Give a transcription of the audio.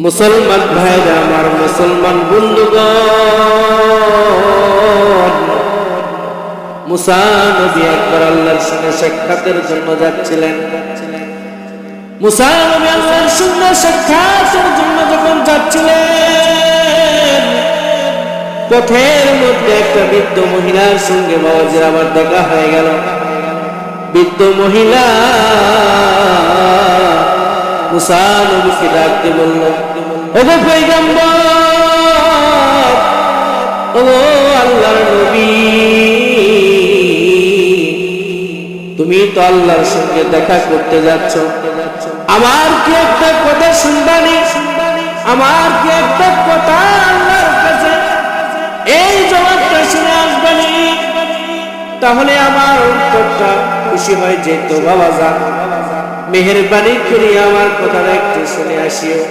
মুসলমান ভাইরা আমার, মুসলমান বন্ধুগণ, মুসা নবী একবার আল্লাহর সঙ্গে সাক্ষাতের জন্য যাচ্ছিলেন। মুসা নবী আল্লাহর সঙ্গে সাক্ষাতের জন্য যখন যাচ্ছিলেন, পথের মধ্যে একটা বৃদ্ধ মহিলার সঙ্গে বাবাজির আবার দেখা হয়ে গেল। বৃদ্ধ মহিলা মুসা নবীকে ডাকতে বলল, ওগো পয়গম্বর, ওগো আল্লাহর নবী, তুমি তো আল্লাহর সঙ্গে দেখা করতে যাচ্ছ, আমার কি একটা কথা শুনবানি? আমার কি একটা কথা আল্লাহর কাছে এই জবাবটা শুনে আসবানি? তাহলে আমার অন্তরটা খুশি হয়ে যেত। বাবা যান, মেহেরবানি করে আমার কথাটা একটু শুনে আসিও।